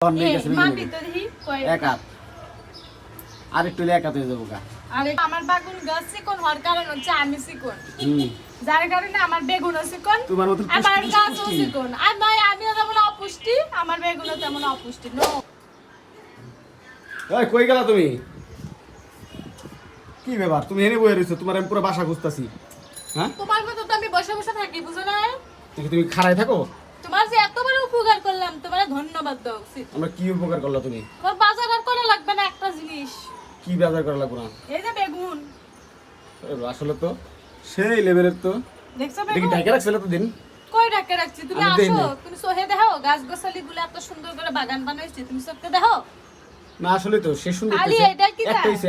আর একটু একা হয়ে যাবো গা। আরে আমার বেগুন গাছ চিকন হওয়ার কারণ হচ্ছে আমি চিকন, যার কারণে আমার বেগুনও চিকন, আমার গাছও চিকন। আর নয় আমিও যেমন অপুষ্টি, আমার বেগুনও তেমন অপুষ্টি। নো এই কই গেলা তুমি? কি ব্যাপার তুমি এনে বইয়ে রইছো? তোমার আমি পুরো বাসা খুঁজতাছি। হ্যাঁ তোমার মতো তো আমি বসে বসে থাকি, বুঝো না? তুমি খাড়াই থাকো? তোমার যে এত বড় উপকার করলাম, তোমার ধন্যবাদ দাও উচিত। আমরা কি উপকার করলা তুমি? তোর বাজার আর করা লাগবে না একটা জিনিস। কি বাজার করা লাগবে না? এই যে বেগুন, আসলে তো সেই লেভেলের তো। দেখছো দেখি বেগুন ঢাকা রাখছিল তো দিন। কই ঢাকা রাখছি? তুমি আসো, তুমি সোহে দেখো গাছ গাছালি গুলো এত সুন্দর করে বাগান বানাইছি, তুমি চোখে দেখো না। আসলে তো সে সুন্দর আলি এটা কি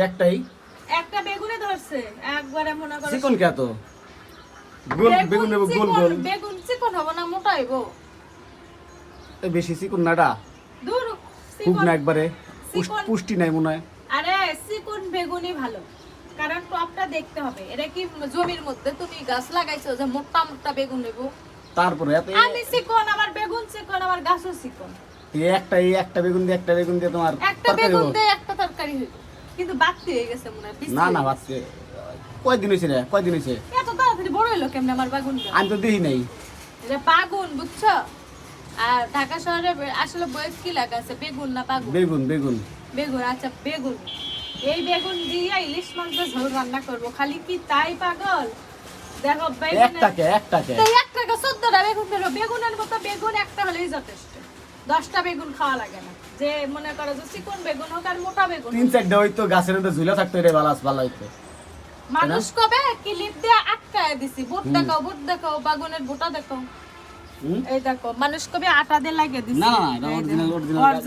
একটাই একটা বেগুনে ধরছে একবারে মনে করো চিকন কে তো গোল বেগুন নেব, গোল গোল বেগুন চিকন হবে না মোটা হইব? এই বেশি চিকন নাটা দূর খুব চিকন না, একবারে চিকন। পুষ্টি নাই মনে হয়। আরে চিকন বেগুনই ভালো, কারণ টপটা দেখতে হবে। এটা কি জমির মধ্যে তুমি গাছ লাগাইছো যে মোটা মোটা বেগুন নেব? তারপরে এত আমি চিকন, আমার বেগুন চিকন, আমার গাছও চিকন। এই একটা বেগুন দিয়ে তোমার একটা বেগুন দিয়ে একটা তরকারি হইব, কিন্তু বাড়তি হয়ে গেছে মনে হয়। না না বাচ্চা কয়দিন হইছে রে? কয়দিন হইছে? এত তাড়াতাড়ি বড় হইলো কেমনে আমার বেগুনটা? আমি তো দেখি নাই। এটা বাগুন, বুঝছো? আর ঢাকা শহরে আসলে বয়স কি লাগা আছে, বেগুন না বাগুন? বেগুন বেগুন বেগুন, আচ্ছা বেগুন। এই বেগুন দিয়ে ইলিশ মাছ ঝোল রান্না করব, খালি কি তাই পাগল? দেখো একটাকে এক টাকা 14টা বেগুন দিল। বেগুনের মতো বেগুন একটা হলেই যথেষ্ট, 10টা বেগুন খাওয়া লাগে না। যে মনে করো যে চিকন বেগুন হোক আর মোটা বেগুন, 3-4টা হইতো গাছের মধ্যে ঝুলে থাকতো, রে বালাস ভালো হইতো। মানুষ কবে ক্লিপ দিয়ে আটকায় দিছি। বুট দেখাও বাগুনের বুটা দেখো। এই দেখো মানুষ কবে আটা দিয়ে লাগিয়ে দিছি। না না অরিজিনাল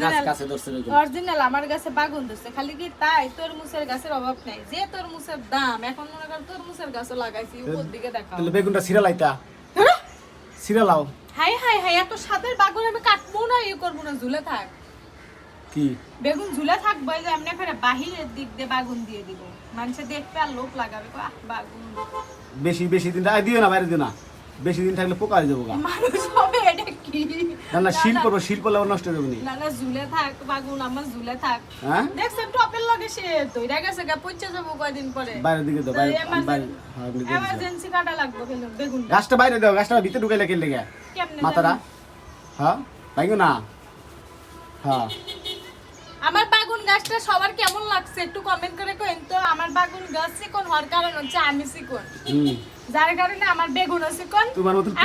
গাছ কাছে ধরছে বেগুন। অরিজিনাল আমার গাছে বাগুন ধরছে। খালি কি তাই তরমুজের গাছের অভাব নাই? যে তরমুজের দাম এখন, মনে করো তরমুজের গাছও লাগাইছি। উপর দিকে দেখাও। তাহলে বেগুনটা ছিড়ালাইতা, ছিড়ালাও। হাই হাই হাই, এত স্বাদের বাগুন আমি কাটবো না, ইয়ে করবো না, ঝুলে থাক। কি বেগুন ঝুলে থাকবো? এই যে এমনি করে বাহিরের দিক দিয়ে বাগুন দিয়ে দিব, মানুষে দেখবে আর লোক লাগাবে, বাগুন। বেশি দিন দিও না, বাইরে দিও না। বেশি দিন থাকলে পোকা হয়ে যাবো গা। মানুষ হবে এটা কি? না শিল করবো নষ্ট হয়ে যাবে নি। না ঝুলে থাক বাগুন, আমার ঝুলে থাক। হ্যাঁ দেখছেন টপের লগে সে তৈরা গেছে গা, পচে যাবো কয়দিন পরে। বাইরের দিকে দাও, এমার্জেন্সি কাটা লাগবে বেগুন। গাছটা বাইরে দাও, গাছটা ভিতরে ঢুকাইলে কেন লেগে কেমনে মাথাটা? হ্যাঁ ভাইগো না। হ্যাঁ আমার বাগুন গাছটা সবার কেমন লাগছে একটু কমেন্ট করে কইন তো। আমার বাগুন গাছ চিকন হওয়ার কারণ হচ্ছে আমি চিকন, যার কারণে আমার বেগুনও চিকন,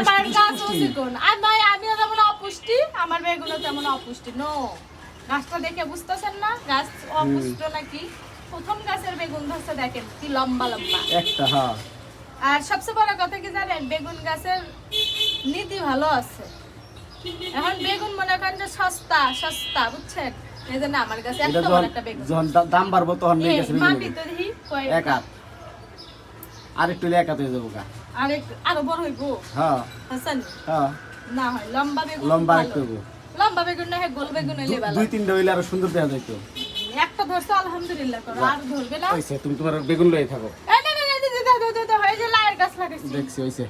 আমার গাছও চিকন। আর নয় আমিও যেমন অপুষ্টি, আমার বেগুনও তেমন অপুষ্টি। নো, গাছটা দেখে বুঝতেছেন না গাছ অপুষ্ট নাকি? প্রথম গাছের বেগুন ধরছে দেখেন কি লম্বা লম্বা একটা। হ্যাঁ আর সবচেয়ে বড় কথা কি জানেন, বেগুন গাছের নীতি ভালো আছে। এখন বেগুন মনে করেন যে সস্তা সস্তা, বুঝছেন? এই জন্য আমার কাছে এত বড় একটা বেগুন। যখন দাম বাড়বো তখন নিয়ে গেছে মাটি তো দেখি এক হাত, আর একটু এক হাত হয়ে যাবো গা। আরো বড় হইব। হ্যাঁ হাসান হ্যাঁ না হয় লম্বা বেগুন, লম্বা একটু লম্বা বেগুন না হয় গোল বেগুন হইলে ভালো। 2-3টা হইলে আরো সুন্দর দেখা যাইতো। একটা ধরছো আলহামদুলিল্লাহ করো, আর ধরবে না। তুমি তোমার বেগুন লয়ে থাকো। এই না না না, হয়ে যে লাইয়ের গাছ লাগাইছি। দেখছি হইছে।